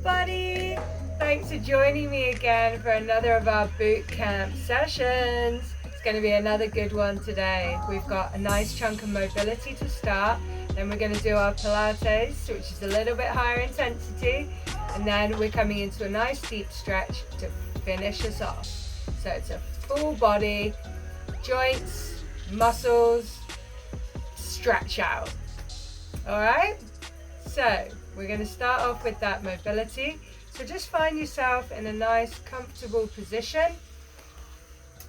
everybody! Thanks for joining me again for another of our boot camp sessions. It's going to be another good one today. We've got a nice chunk of mobility to start, then we're going to do our Pilates, which is a little bit higher intensity, and then we're coming into a nice deep stretch to finish us off. So it's a full body, joints, muscles, stretch out. Alright? So we're going to start off with that mobility. So just find yourself in a nice comfortable position.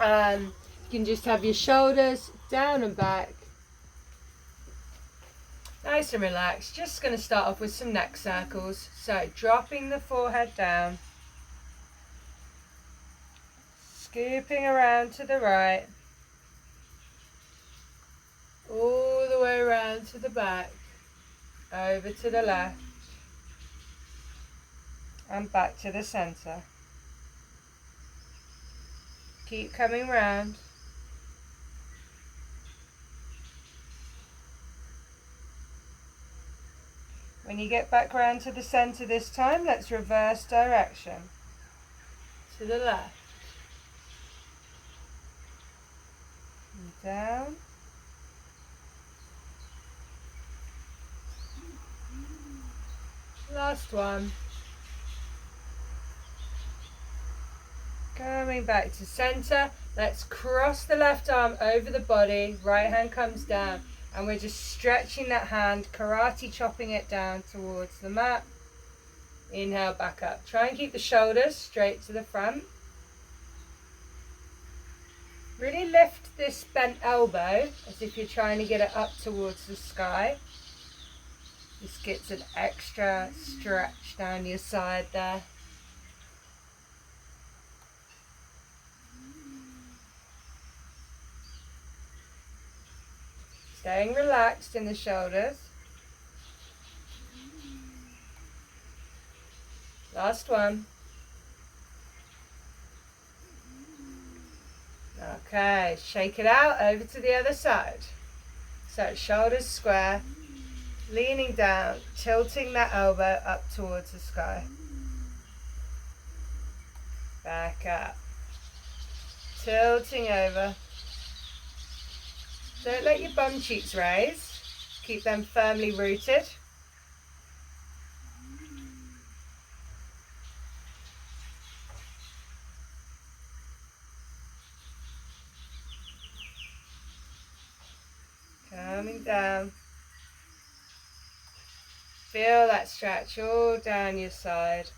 You can just have your shoulders down and back. Nice and relaxed. Just going to start off with some neck circles. So dropping the forehead down. Scooping around to the right. All the way around to the back. Over to the left. And back to the center. Keep coming round. When you get back round to the center this time, let's reverse direction. To the left. And down. Last one. Coming back to center. Let's cross the left arm over the body. Right hand comes down. And we're just stretching that hand, karate chopping it down towards the mat. Inhale, back up. Try and keep the shoulders straight to the front. Really lift this bent elbow as if you're trying to get it up towards the sky. This gets an extra stretch down your side there. Staying relaxed in the shoulders. Last one. Okay, shake it out over to the other side. So shoulders square, leaning down, tilting that elbow up towards the sky. Back up. Tilting over. Don't let your bum cheeks raise. Keep them firmly rooted. Coming down. Feel that stretch all down your side.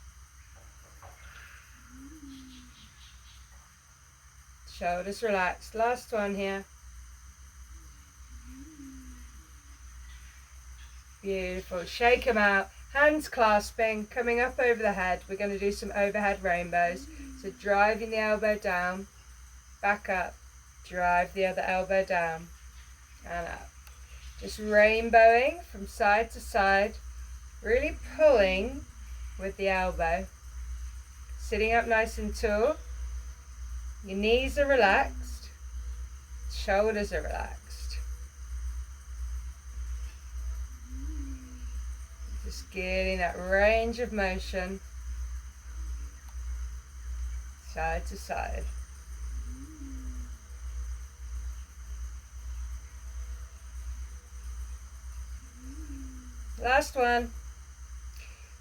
Shoulders relaxed. Last one here. Beautiful. Shake them out. Hands clasping, coming up over the head. We're going to do some overhead rainbows. So driving the elbow down, back up, drive the other elbow down, and up. Just rainbowing from side to side, really pulling with the elbow. Sitting up nice and tall. Your knees are relaxed, shoulders are relaxed. Just getting that range of motion, side to side. Last one.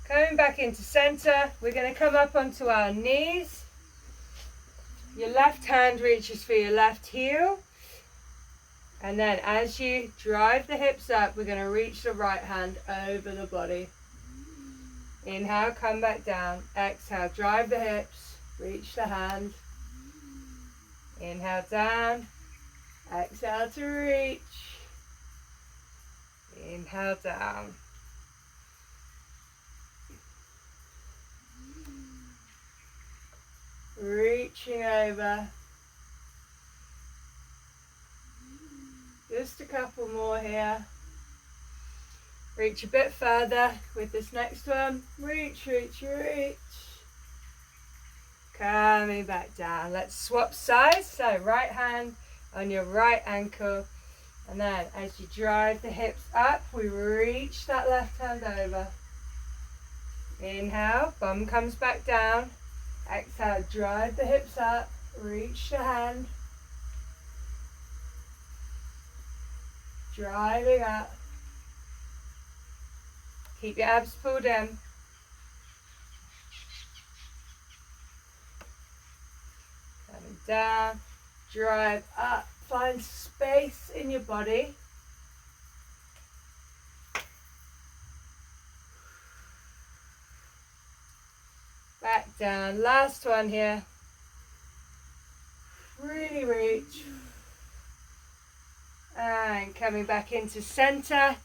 Coming back into center, we're going to come up onto our knees. Your left hand reaches for your left heel. And then as you drive the hips up, we're going to reach the right hand over the body. Inhale, come back down. Exhale, drive the hips, reach the hand. Inhale, down. Exhale to reach. Inhale, down. Reaching over. Just a couple more here. Reach a bit further with this next one. Reach, reach, reach. Coming back down. Let's swap sides. So right hand on your right ankle. And then as you drive the hips up, we reach that left hand over. Inhale, bum comes back down. Exhale, drive the hips up, reach the hand. Driving up. Keep your abs pulled in. Coming down, drive up. Find space in your body. Back down, last one here. Really reach. And coming back into center.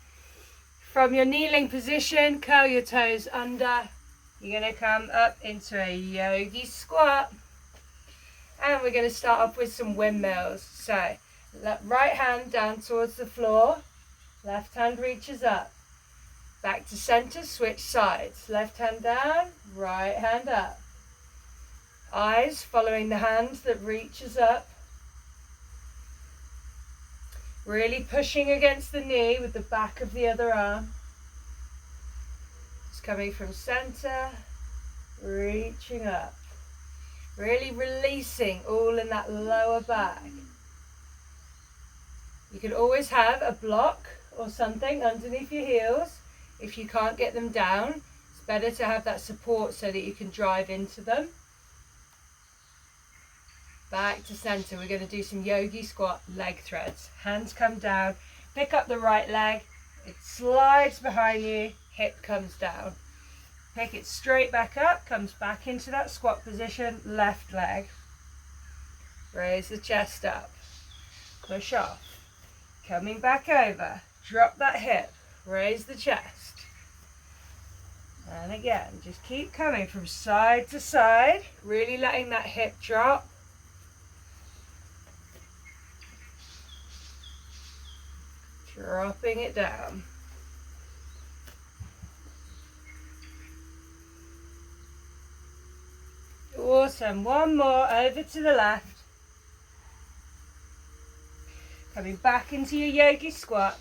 From your kneeling position, curl your toes under. You're going to come up into a yogi squat. And we're going to start off with some windmills. So, right hand down towards the floor. Left hand reaches up. Back to center, switch sides. Left hand down, right hand up. Eyes following the hand that reaches up. Really pushing against the knee with the back of the other arm. Just coming from center, reaching up. Really releasing all in that lower back. You can always have a block or something underneath your heels. If you can't get them down, it's better to have that support so that you can drive into them. Back to center. We're going to do some yogi squat leg threads. Hands come down. Pick up the right leg. It slides behind you. Hip comes down. Pick it straight back up. Comes back into that squat position. Left leg. Raise the chest up. Push off. Coming back over. Drop that hip. Raise the chest. And again, just keep coming from side to side. Really letting that hip drop. Dropping it down. Awesome. One more over to the left. Coming back into your yogi squat.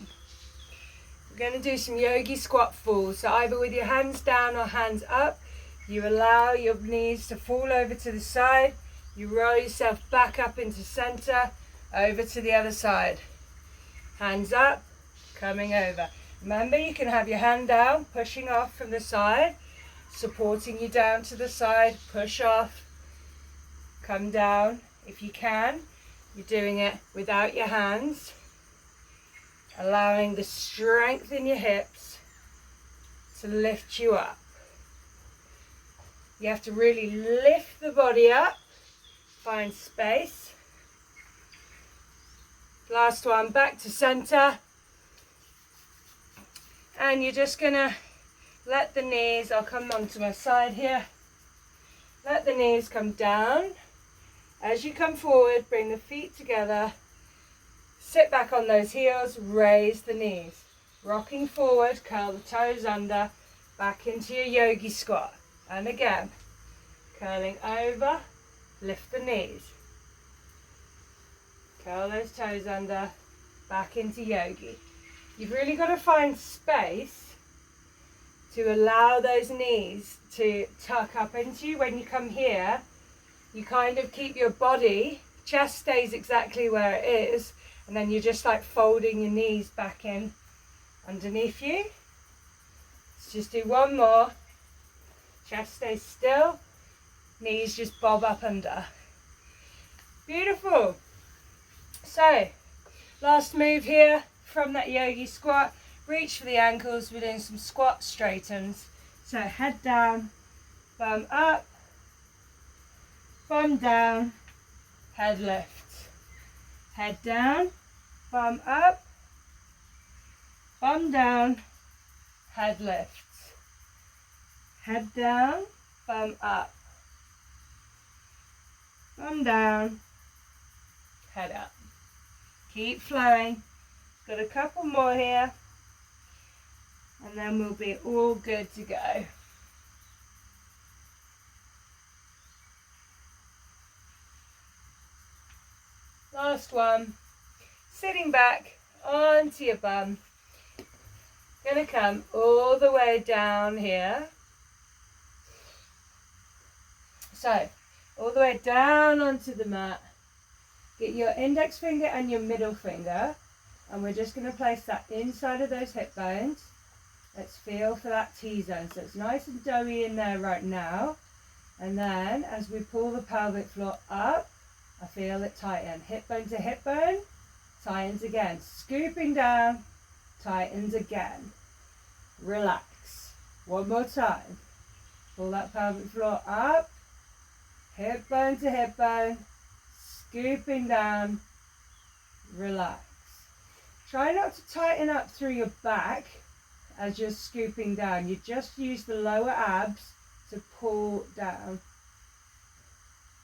We're going to do some yogi squat falls. So either with your hands down or hands up, you allow your knees to fall over to the side. You roll yourself back up into center, over to the other side. Hands up, coming over. Remember, you can have your hand down, pushing off from the side, supporting you down to the side, push off, come down. If you can, you're doing it without your hands, allowing the strength in your hips to lift you up. You have to really lift the body up, find space. Last one, back to center. And you're just gonna let the knees, I'll come onto my side here. Let the knees come down. As you come forward, bring the feet together. Sit back on those heels, raise the knees. Rocking forward, curl the toes under, back into your yogi squat. And again, curling over, lift the knees. Curl those toes under, back into yogi. You've really got to find space to allow those knees to tuck up into you. When you come here, you kind of keep your body, chest stays exactly where it is, and then you're just like folding your knees back in underneath you. Let's just do one more. Chest stays still, knees just bob up under. Beautiful. So, last move here from that yogi squat. Reach for the ankles. We're doing some squat straightens. So head down, bum up, bum down, head lifts. Head down, bum up, bum down, head lifts. Head down, bum up, bum down, head up. Keep flowing. Got a couple more here, and then we'll be all good to go. Last one. Sitting back onto your bum. Gonna come all the way down here. So, all the way down onto the mat. Get your index finger and your middle finger, and we're just going to place that inside of those hip bones. Let's feel for that T-zone. So it's nice and doughy in there right now. And then as we pull the pelvic floor up, I feel it tighten. Hip bone to hip bone, tightens again. Scooping down, tightens again. Relax. One more time. Pull that pelvic floor up, hip bone to hip bone, scooping down, relax. Try not to tighten up through your back as you're scooping down. You just use the lower abs to pull down.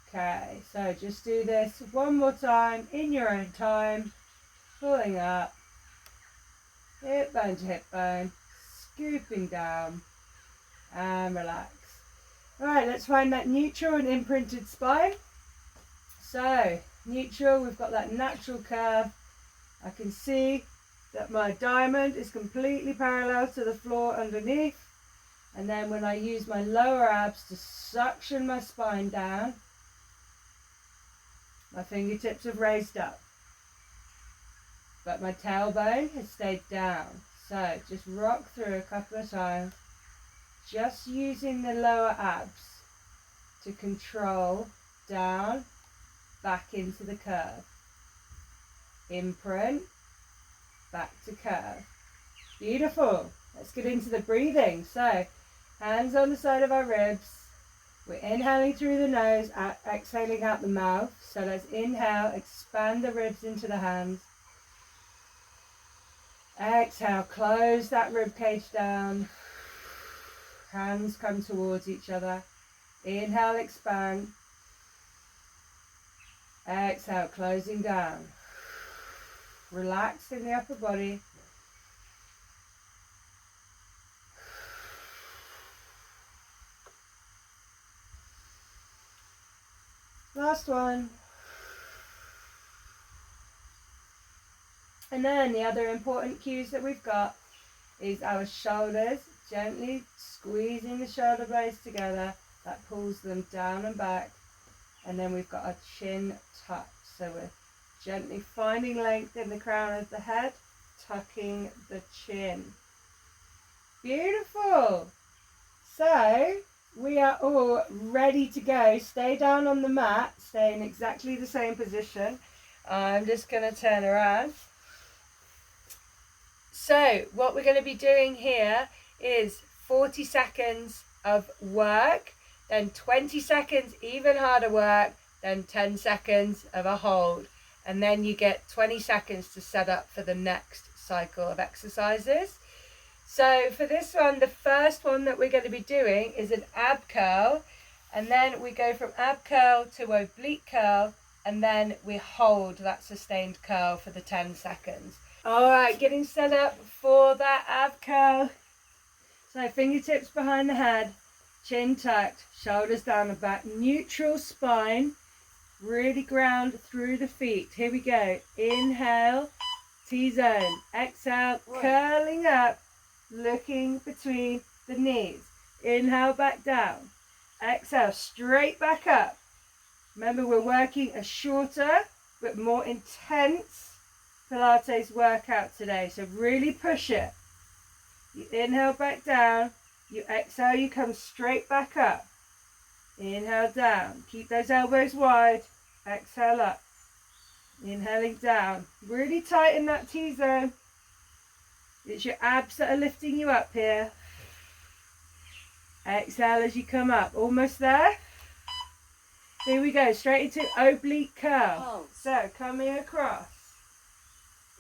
Okay, so just do this one more time in your own time. Pulling up, hip bone to hip bone, scooping down, and relax. Alright, let's find that neutral and imprinted spine. So, neutral, we've got that natural curve. I can see that my diamond is completely parallel to the floor underneath. And then when I use my lower abs to suction my spine down, my fingertips have raised up. But my tailbone has stayed down. So, just rock through a couple of times. Just using the lower abs to control down, back into the curve. Imprint, back to curve. Beautiful. Let's get into the breathing. So, hands on the side of our ribs. We're inhaling through the nose, exhaling out the mouth. So let's inhale, expand the ribs into the hands. Exhale, close that rib cage down. Hands come towards each other. Inhale, expand. Exhale, closing down. Relax in the upper body. Last one. And then the other important cues that we've got is our shoulders, gently squeezing the shoulder blades together. That pulls them down and back. And then we've got our chin tucked. So we're gently finding length in the crown of the head, tucking the chin. Beautiful. So we are all ready to go. Stay down on the mat, stay in exactly the same position. I'm just going to turn around. So what we're going to be doing here is 40 seconds of work, then 20 seconds even harder work, then 10 seconds of a hold. And then you get 20 seconds to set up for the next cycle of exercises. So for this one, the first one that we're going to be doing is an ab curl. And then we go from ab curl to oblique curl. And then we hold that sustained curl for the 10 seconds. All right, getting set up for that ab curl. So fingertips behind the head, chin tucked, shoulders down the back, neutral spine, really ground through the feet. Here we go. Inhale, T-zone. Exhale, curling up, looking between the knees. Inhale, back down. Exhale, straight back up. Remember, we're working a shorter but more intense Pilates workout today, so really push it. You inhale back down, you exhale, you come straight back up. Inhale down, keep those elbows wide, exhale up. Inhaling down, really tighten that T-zone. It's your abs that are lifting you up here. Exhale as you come up, almost there. Here we go, straight into oblique curl. So coming across.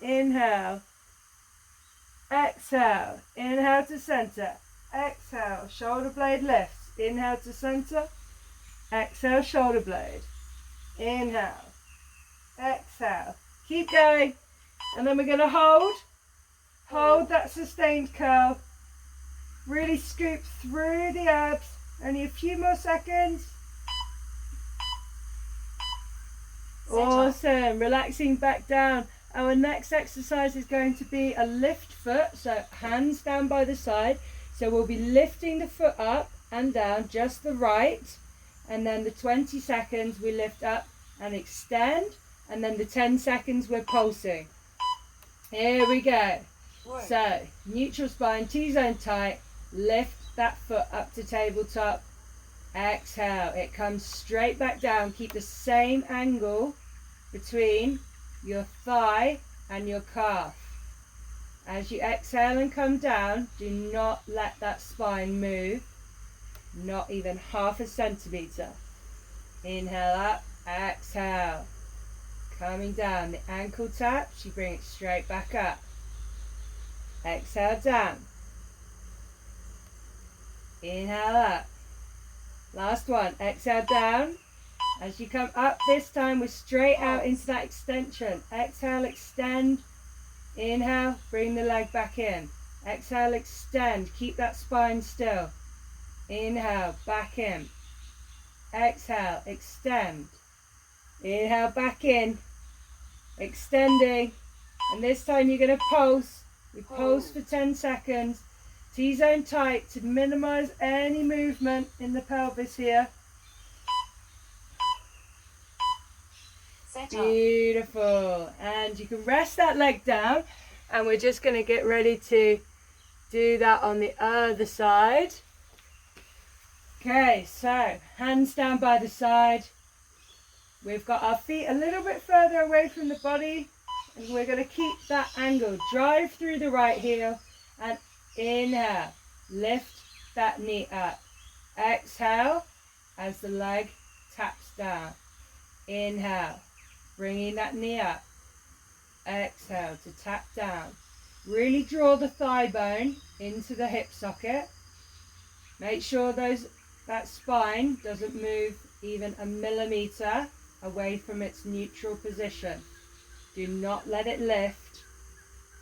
Inhale, exhale, inhale to center, exhale, shoulder blade lifts, inhale to center, exhale, shoulder blade, inhale, exhale, keep going, and then we're going to hold that sustained curl, really scoop through the abs, only a few more seconds. Awesome, relaxing back down. Our next exercise is going to be a lift foot, so hands down by the side. So we'll be lifting the foot up and down, just the right. and then the 20 seconds we lift up and extend, and then the 10 seconds we're pulsing. Here we go. So, neutral spine, T-zone tight, lift that foot up to tabletop, exhale, it comes straight back down. Keep the same angle between your thigh and your calf. As you exhale and come down, do not let that spine move, not even half a centimeter. Inhale up, exhale, coming down, the ankle taps, you bring it straight back up. Exhale down. Inhale up. Last one, exhale down. As you come up this time, we're straight out into that extension. Exhale, extend. Inhale, bring the leg back in. Exhale, extend. Keep that spine still. Inhale, back in. Exhale, extend. Inhale, back in. Extending. And this time you're going to pulse. We pulse for 10 seconds. T-zone tight to minimize any movement in the pelvis here. Beautiful. And you can rest that leg down, and we're just going to get ready to do that on the other side. Okay, so hands down by the side. We've got our feet a little bit further away from the body, and we're going to keep that angle. Drive through the right heel and inhale. Lift that knee up. Exhale as the leg taps down. Inhale. Bringing that knee up. Exhale to tap down. Really draw the thigh bone into the hip socket. Make sure that spine doesn't move even a millimeter away from its neutral position. Do not let it lift.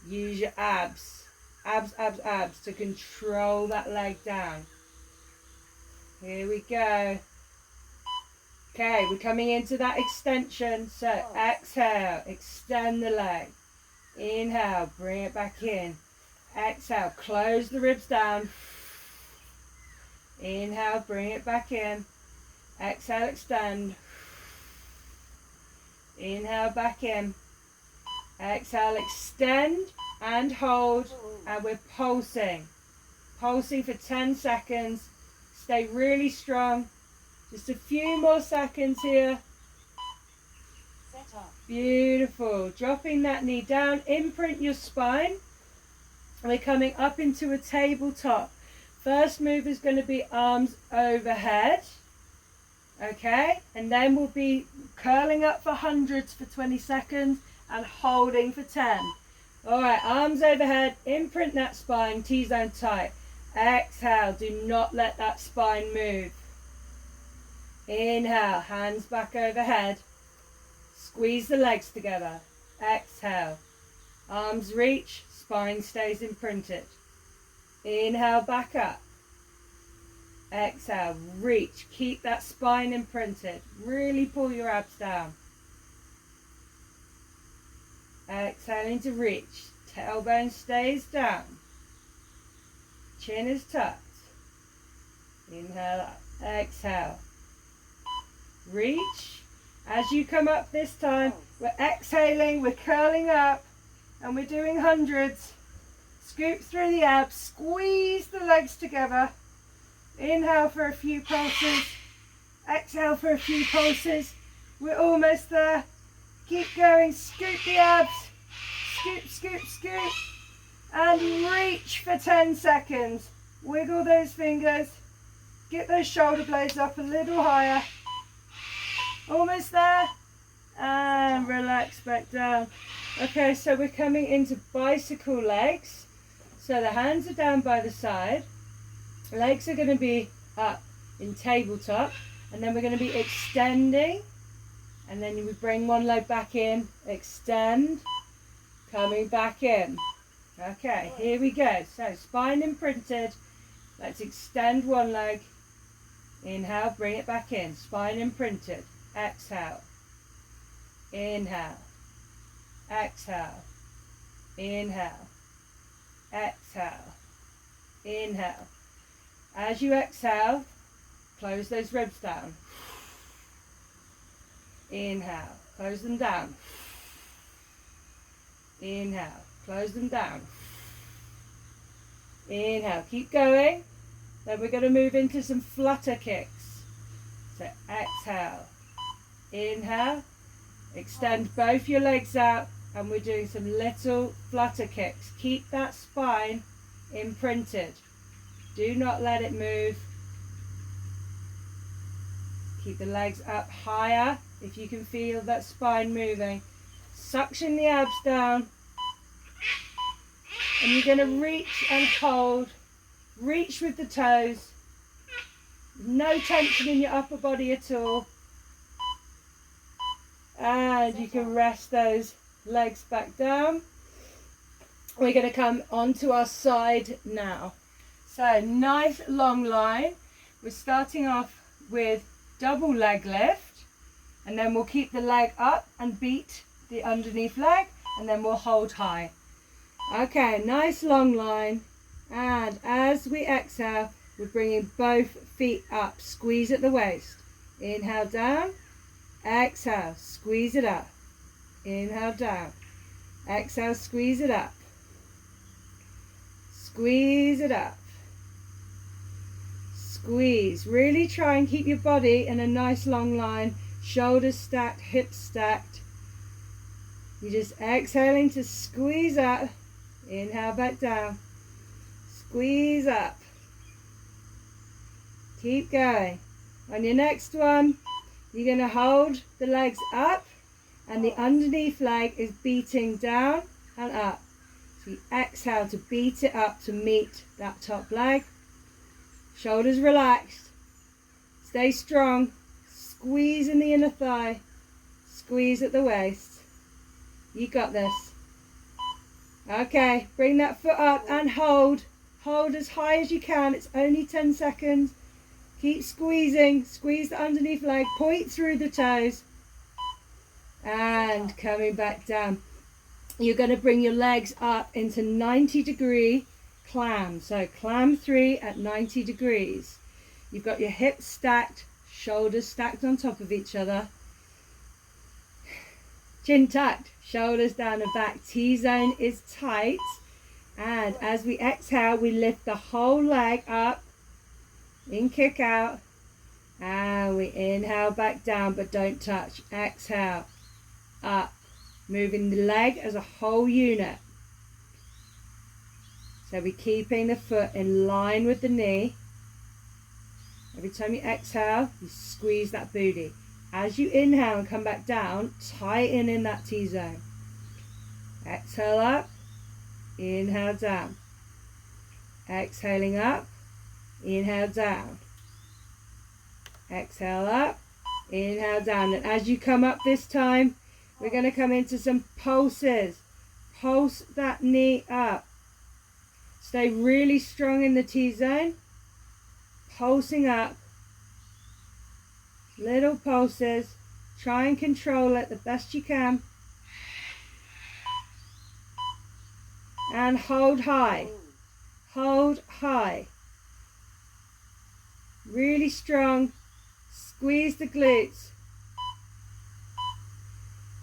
Use your abs. Abs to control that leg down. Here we go. Okay, we're coming into that extension. So exhale, extend the leg. Inhale, bring it back in. Exhale, close the ribs down. Inhale, bring it back in. Exhale, extend. Inhale, back in. Exhale, extend and hold. And we're pulsing. Pulsing for 10 seconds. Stay really strong. Just a few more seconds here. Set up. Beautiful. Dropping that knee down. Imprint your spine. We're coming up into a tabletop. First move is going to be arms overhead. Okay. And then we'll be curling up for hundreds for 20 seconds and holding for 10. Alright, arms overhead. Imprint that spine. T-zone tight. Exhale. Do not let that spine move. Inhale, hands back overhead. Squeeze the legs together. Exhale. Arms reach, spine stays imprinted. Inhale, back up. Exhale, reach. Keep that spine imprinted. Really pull your abs down. Exhaling to reach. Tailbone stays down. Chin is tucked. Inhale up. Exhale. Reach. As you come up this time, we're exhaling, we're curling up, and we're doing hundreds. Scoop through the abs, squeeze the legs together. Inhale for a few pulses. Exhale for a few pulses. We're almost there. Keep going, scoop the abs. Scoop, scoop, scoop. And reach for 10 seconds. Wiggle those fingers. Get those shoulder blades up a little higher. Almost there. And relax back down. Okay, so we're coming into bicycle legs. So the hands are down by the side. Legs are going to be up in tabletop. And then we're going to be extending. And then we bring one leg back in. Extend. Coming back in. Okay, here we go. So spine imprinted. Let's extend one leg. Inhale, bring it back in. Spine imprinted. Exhale. Inhale. Exhale. Inhale. Exhale. Inhale. As you exhale, Close those ribs down. Inhale, close them down. Inhale, close them down. Inhale, keep going. Then we're going to move into some flutter kicks. So exhale, inhale, extend both your legs out, and we're doing some little flutter kicks. Keep that spine imprinted. Do not let it move. Keep the legs up higher if you can feel that spine moving. Suction the abs down. And you're going to reach and hold. Reach with the toes. No tension in your upper body at all. And you can rest those legs back down. We're going to come onto our side now. So nice long line. We're starting off with double leg lift, and then we'll keep the leg up and beat the underneath leg, and then we'll hold high. Okay, nice long line. And as we exhale, we're bringing both feet up. Squeeze at the waist. Inhale down. Exhale, squeeze it up. Inhale down. Exhale, squeeze it up. Squeeze it up. Squeeze. Really try and keep your body in a nice long line. Shoulders stacked, hips stacked. You're just exhaling to squeeze up. Inhale back down. Squeeze up. Keep going. On your next one, you're going to hold the legs up, and the underneath leg is beating down and up. So you exhale to beat it up to meet that top leg. Shoulders relaxed. Stay strong. Squeeze in the inner thigh. Squeeze at the waist. You got this. Okay, bring that foot up and hold. Hold as high as you can. It's only 10 seconds. Keep squeezing. Squeeze the underneath leg. Point through the toes. And coming back down. You're going to bring your legs up into 90-degree clam. So clam 3 at 90 degrees. You've got your hips stacked, shoulders stacked on top of each other. Chin tucked, shoulders down and back. T-zone is tight. And as we exhale, we lift the whole leg up. In, kick out. And we inhale back down, but don't touch. Exhale, up. Moving the leg as a whole unit. So we're keeping the foot in line with the knee. Every time you exhale, you squeeze that booty. As you inhale and come back down, tighten in that T-zone. Exhale up, inhale down. Exhaling up, inhale down. Exhale up, inhale down. And as you come up this time, we're going to come into some pulses. Pulse that knee up. Stay really strong in the T-zone. Pulsing up. Little pulses. Try and control it the best you can. And hold high. Hold high. Really strong. Squeeze the glutes.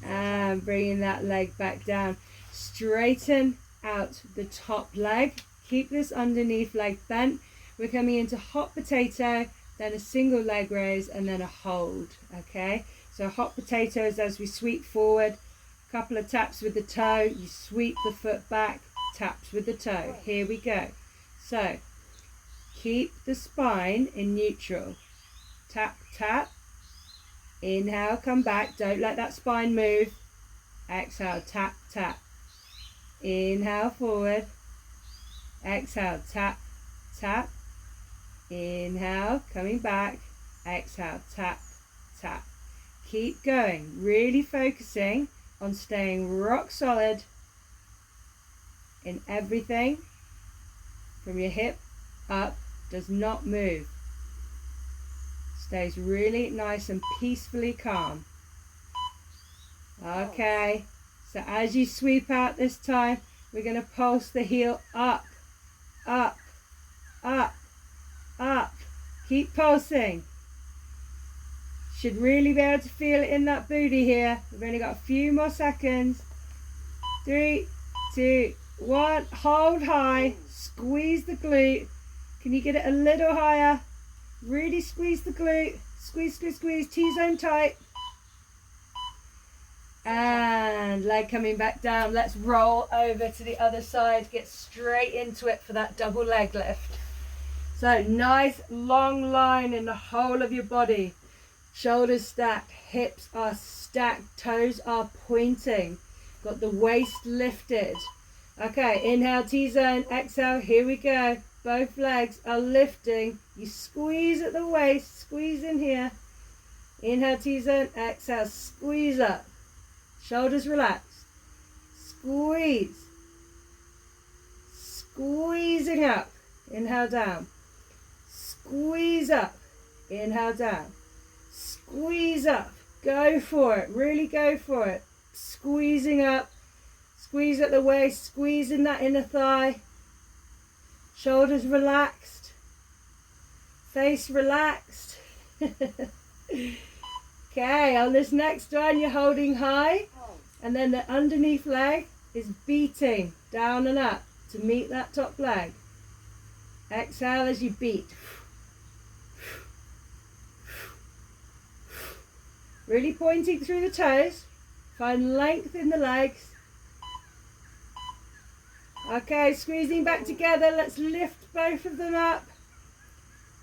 And bringing that leg back down. Straighten out the top leg. Keep this underneath leg bent. We're coming into hot potato, then a single leg raise, and then a hold. Okay, so hot potatoes as we sweep forward. A couple of taps with the toe. You sweep the foot back. Taps with the toe. Here we go. So keep the spine in neutral. Tap, tap. Inhale, come back. Don't let that spine move. Exhale, tap, tap. Inhale, forward. Exhale, tap, tap. Inhale, coming back. Exhale, tap, tap. Keep going. Really focusing on staying rock solid in everything from your hip up. Does not move. Stays really nice and peacefully calm. Okay, so as you sweep out this time, we're going to pulse the heel up, up, up, up. Keep pulsing. Should really be able to feel it in that booty here. We've only got a few more seconds. 3, 2, 1. Hold high. Squeeze the glute. Can you get it a little higher? Really squeeze the glute. Squeeze, squeeze, squeeze. T-zone tight. And leg coming back down. Let's roll over to the other side. Get straight into it for that double leg lift. So nice long line in the whole of your body. Shoulders stacked, hips are stacked, toes are pointing. Got the waist lifted. Okay, inhale T-zone, exhale, here we go. Both legs are lifting. You squeeze at the waist, squeeze in here. Inhale T-zone, exhale, squeeze up. Shoulders relaxed. Squeeze. Squeezing up. Inhale down. Squeeze up. Inhale down. Squeeze up. Go for it. Really go for it. Squeezing up. Squeeze at the waist. Squeeze in that inner thigh. Shoulders relaxed. Face relaxed. Okay, on this next one you're holding high. And then the underneath leg is beating down and up to meet that top leg. Exhale as you beat. Really pointing through the toes. Find length in the legs. Okay, squeezing back together. Let's lift both of them up.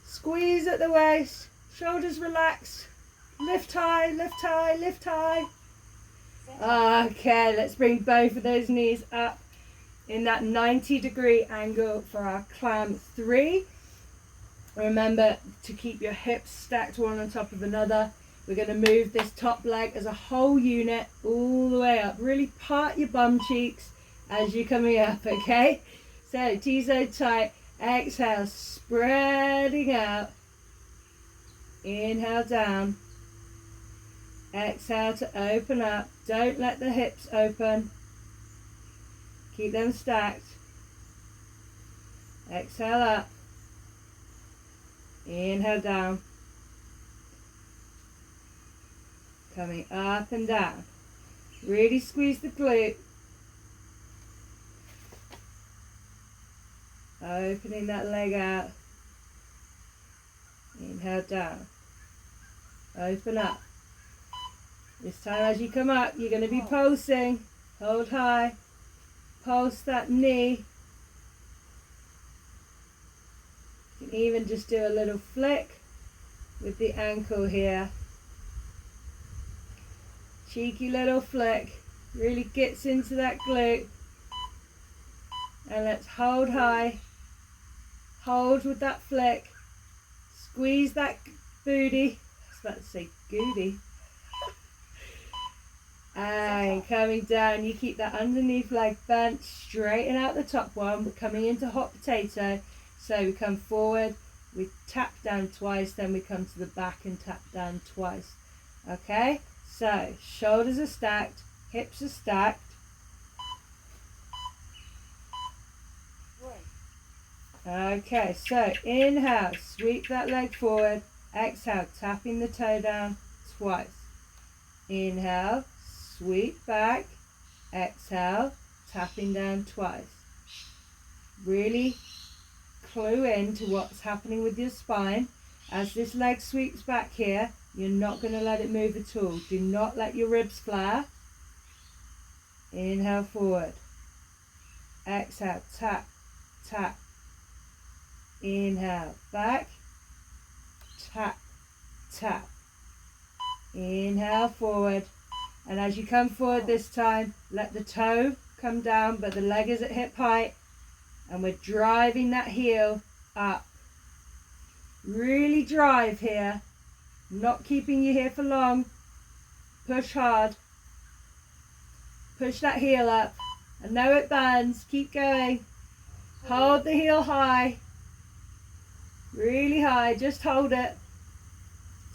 Squeeze at the waist. Shoulders relaxed. Lift high, lift high, lift high. Okay, let's bring both of those knees up in that 90-degree angle for our clam 3. Remember to keep your hips stacked one on top of another. We're going to move this top leg as a whole unit all the way up. Really part your bum cheeks as you're coming up, okay? So T-zone tight. Exhale, spreading out. Inhale down. Exhale to open up. Don't let the hips open. Keep them stacked. Exhale up. Inhale down. Coming up and down. Really squeeze the glute. Opening that leg out. Inhale down. Open up. This time as you come up, you're going to be pulsing. Hold high. Pulse that knee. You can even just do a little flick with the ankle here. Cheeky little flick. Really gets into that glute. And let's hold high. Hold with that flick. Squeeze that booty. I was about to say goody. And coming down, you keep that underneath leg bent, straighten out the top one. We're coming into hot potato. So we come forward, we tap down twice, then we come to the back and tap down twice. Okay, so shoulders are stacked, hips are stacked. Okay, so inhale, sweep that leg forward. Exhale, tapping the toe down twice. Inhale. Sweep back, exhale, tapping down twice. Really clue in to what's happening with your spine. As this leg sweeps back here, you're not going to let it move at all. Do not let your ribs flare. Inhale forward. Exhale, tap, tap. Inhale, back, tap, tap. Inhale forward. And as you come forward this time, let the toe come down, but the leg is at hip height. And we're driving that heel up. Really drive here. Not keeping you here for long. Push hard. Push that heel up. I know it bends. Keep going. Hold the heel high. Really high. Just hold it.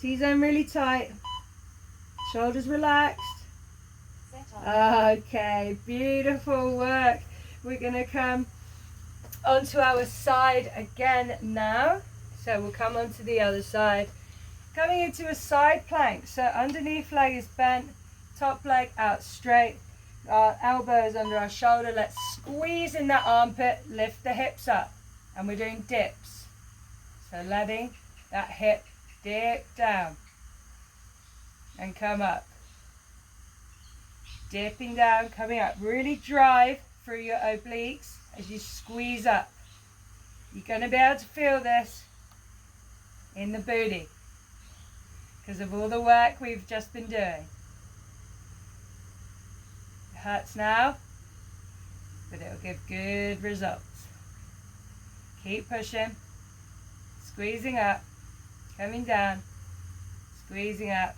T-zone really tight. Shoulders relaxed. Okay, beautiful work. We're going to come onto our side again now. So we'll come onto the other side. Coming into a side plank. So underneath leg is bent, top leg out straight. Our elbows under our shoulder. Let's squeeze in that armpit, lift the hips up. And we're doing dips. So letting that hip dip down and come up. Dipping down, coming up. Really drive through your obliques as you squeeze up. You're going to be able to feel this in the booty because of all the work we've just been doing. It hurts now, but it'll give good results. Keep pushing, squeezing up, coming down, squeezing up.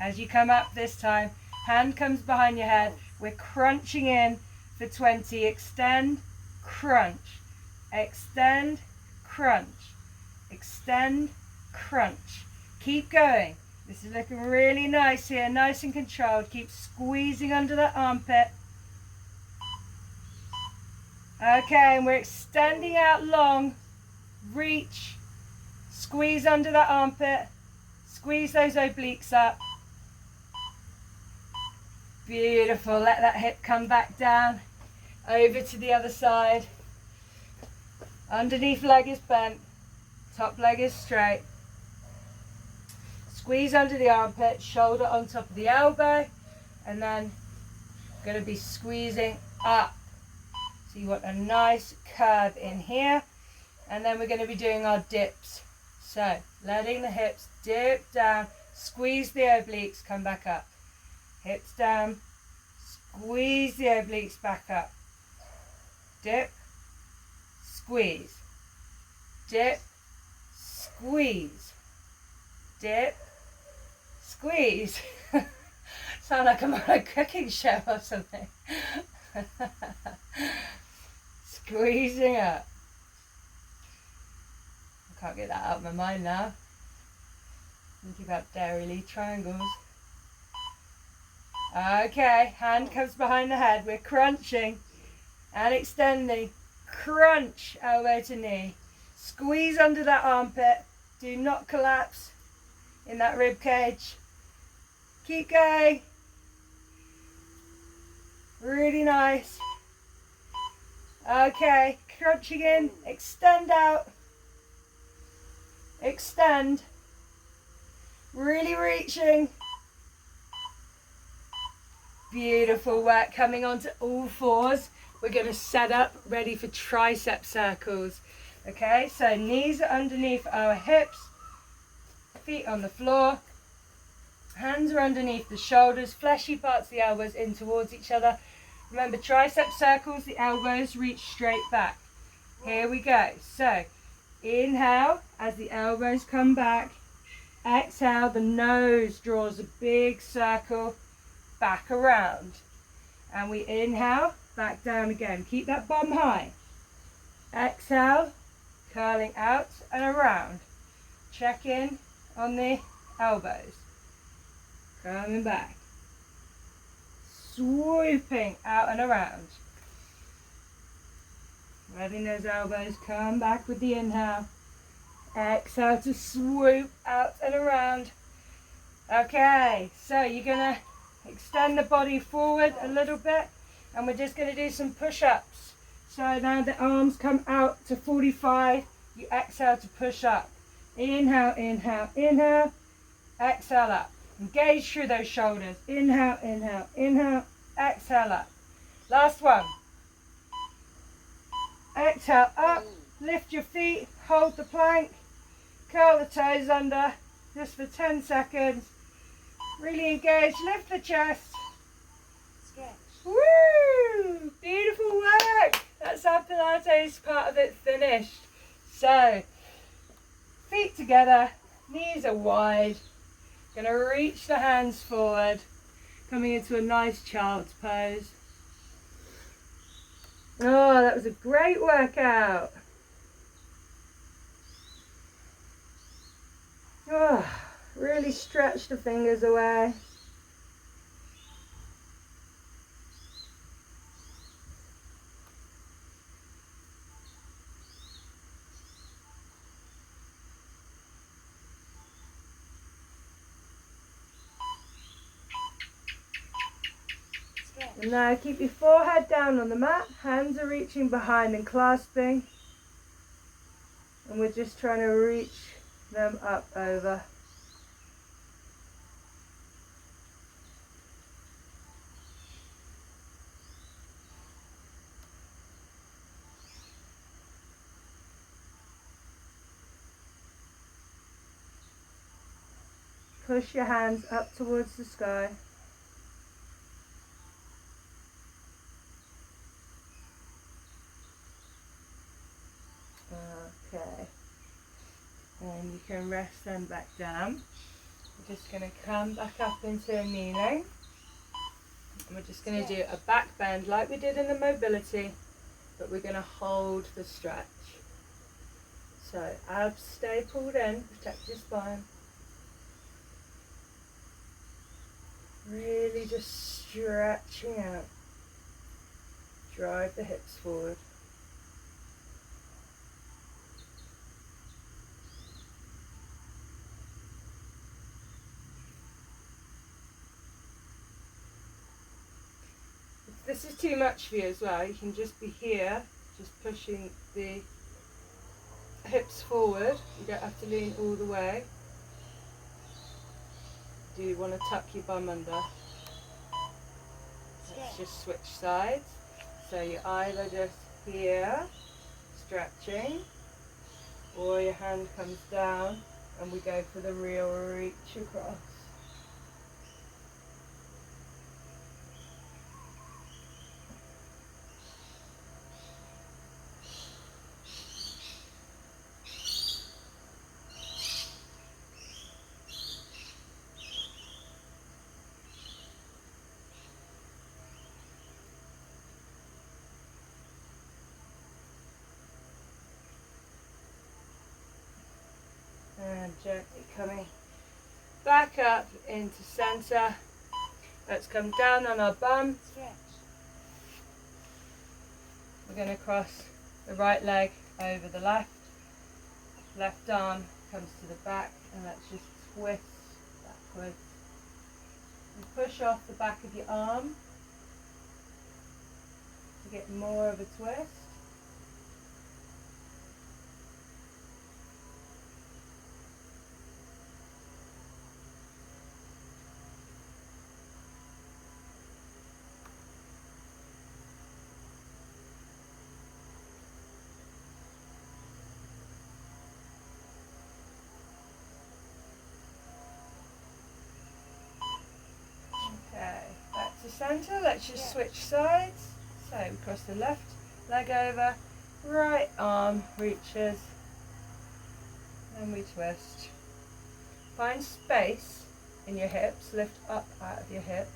As you come up this time, hand comes behind your head. We're crunching in for 20. Extend, crunch. Extend, crunch. Extend, crunch. Keep going. This is looking really nice here, nice and controlled. Keep squeezing under that armpit. Okay, and we're extending out long. Reach. Squeeze under that armpit. Squeeze those obliques up. Beautiful. Let that hip come back down. Over to the other side. Underneath leg is bent. Top leg is straight. Squeeze under the armpit. Shoulder on top of the elbow. And then going to be squeezing up. So you want a nice curve in here. And then we're going to be doing our dips. So letting the hips dip down. Squeeze the obliques. Come back up. Hips down, squeeze the obliques back up. Dip, squeeze. Dip, squeeze. Dip, squeeze. Sound like I'm on a cooking show or something. Squeezing up. I can't get that out of my mind now. Thinking about dairy triangles. Okay, hand comes behind the head. We're crunching and extending. Crunch, elbow to knee. Squeeze under that armpit. Do not collapse in that rib cage. Keep going. Really nice. Okay, crunching in. Extend out. Extend. Really reaching. Beautiful work. Coming onto all fours. We're going to set up ready for tricep circles. Okay, so knees are underneath our hips. Feet on the floor. Hands are underneath the shoulders. Fleshy parts of the elbows in towards each other. Remember, tricep circles, the elbows reach straight back. Here we go. So, inhale as the elbows come back. Exhale, the nose draws a big circle back around. And we inhale, back down again. Keep that bum high. Exhale, curling out and around. Check in on the elbows. Coming back. Swooping out and around. Letting those elbows come back with the inhale. Exhale to swoop out and around. Okay, so you're going to extend the body forward a little bit, and we're just going to do some push-ups. So now the arms come out to 45. You exhale to push up. Inhale, inhale, inhale. Exhale up. Engage through those shoulders. Inhale, inhale, inhale. Exhale up. Last one. Exhale up. Lift your feet. Hold the plank. Curl the toes under. Just for 10 seconds. Really engage. Lift the chest. Stretch. Woo! Beautiful work. That's our Pilates part of it finished. So, feet together. Knees are wide. Going to reach the hands forward, coming into a nice child's pose. Oh, that was a great workout. Oh, really stretch the fingers away. And now keep your forehead down on the mat, hands are reaching behind and clasping. And we're just trying to reach them up over. Push your hands up towards the sky. Okay. And you can rest them back down. We're just going to come back up into a kneeling. And we're just going to do a back bend like we did in the mobility, but we're going to hold the stretch. So abs stay pulled in, protect your spine. Really just stretching out. Drive the hips forward. If this is too much for you as well, you can just be here, just pushing the hips forward. You don't have to lean all the way. Do you want to tuck your bum under? Let's just switch sides. So you're either just here, stretching, or your hand comes down and we go for the real reach across. And gently coming back up into center. Let's come down on our bum. We're going to cross the right leg over the left. Left arm comes to the back, and let's just twist backwards. And push off the back of your arm to get more of a twist. Okay, back to center. Let's just switch sides. So we cross the left leg over, right arm reaches, and we twist. Find space in your hips, lift up out of your hips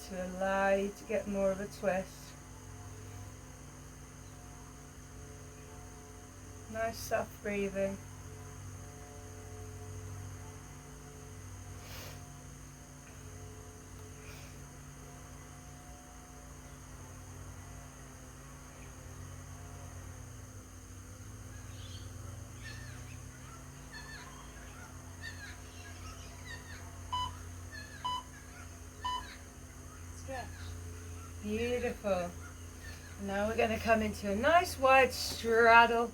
to allow you to get more of a twist. Nice soft breathing. Beautiful. Now we're going to come into a nice wide straddle.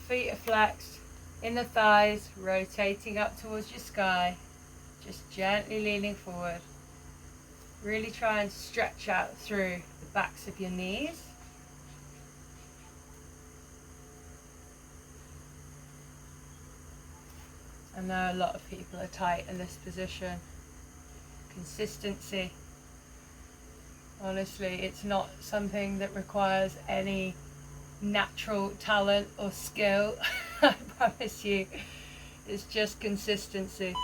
Feet are flexed, inner thighs rotating up towards your sky. Just gently leaning forward. Really try and stretch out through the backs of your knees. I know a lot of people are tight in this position. Consistency. Honestly, it's not something that requires any natural talent or skill. I promise you. It's just consistency.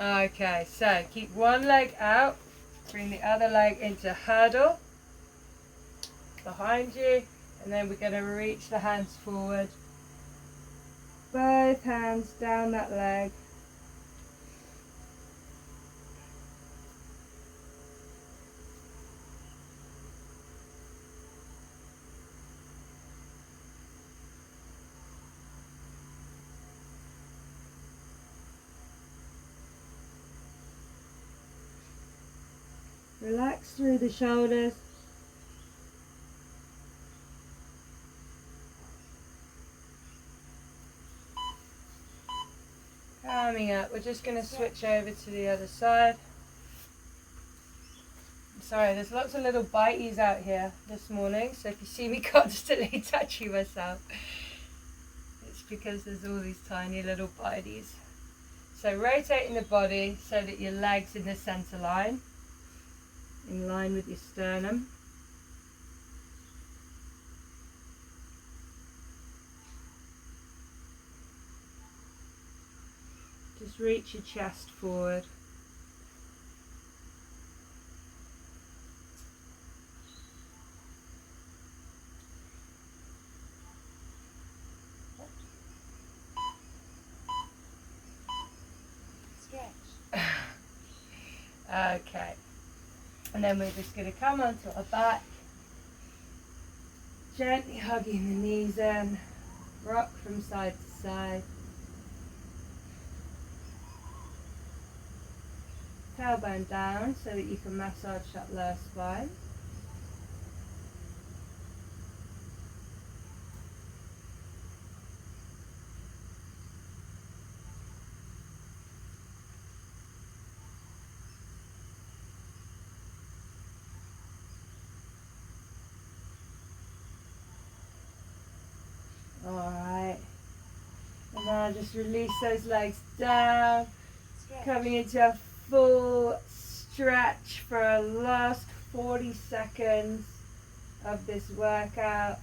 Okay, so keep one leg out. Bring the other leg into hurdle. Behind you. And then we're going to reach the hands forward. Both hands down that leg. Relax through the shoulders. Coming up, we're just going to switch over to the other side. Sorry, there's lots of little biteies out here this morning, so if you see me constantly touching myself, it's because there's all these tiny little biteies. So rotating the body so that your legs in the center line, in line with your sternum. Just reach your chest forward. Okay, and then we're just going to come onto our back, gently hugging the knees in, rock from side to side. Tailbone down so that you can massage that lower spine. Alright, and now just release those legs down, coming into a full stretch for our last 40 seconds of this workout.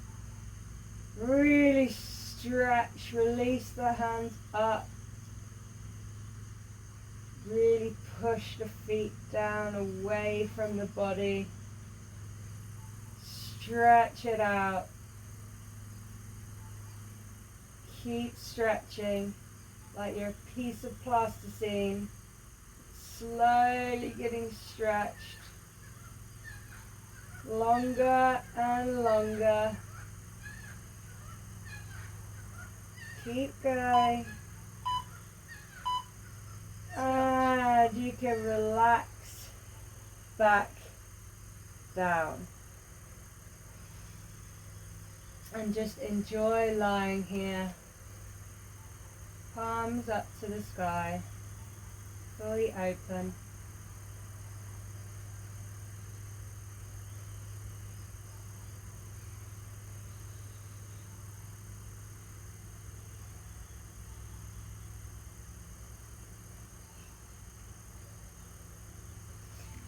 Really stretch, release the hands up, really push the feet down away from the body, stretch it out. Keep stretching like you're a piece of plasticine, slowly getting stretched, longer and longer. Keep going, and you can relax back down and just enjoy lying here. Palms up to the sky, fully open.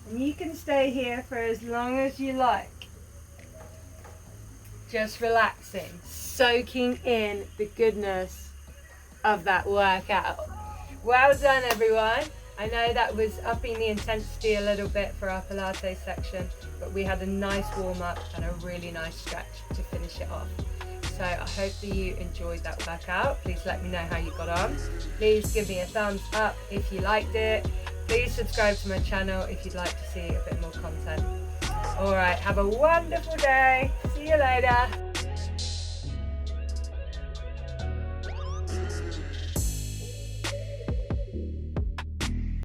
And you can stay here for as long as you like. Just relaxing, soaking in the goodness of that workout. Well done, everyone. I know that was upping the intensity a little bit for our Pilates section, but we had a nice warm up and a really nice stretch to finish it off. So I hope that you enjoyed that workout. Please let me know how you got on. Please give me a thumbs up if you liked it. Please subscribe to my channel if you'd like to see a bit more content. Alright, have a wonderful day. See you later.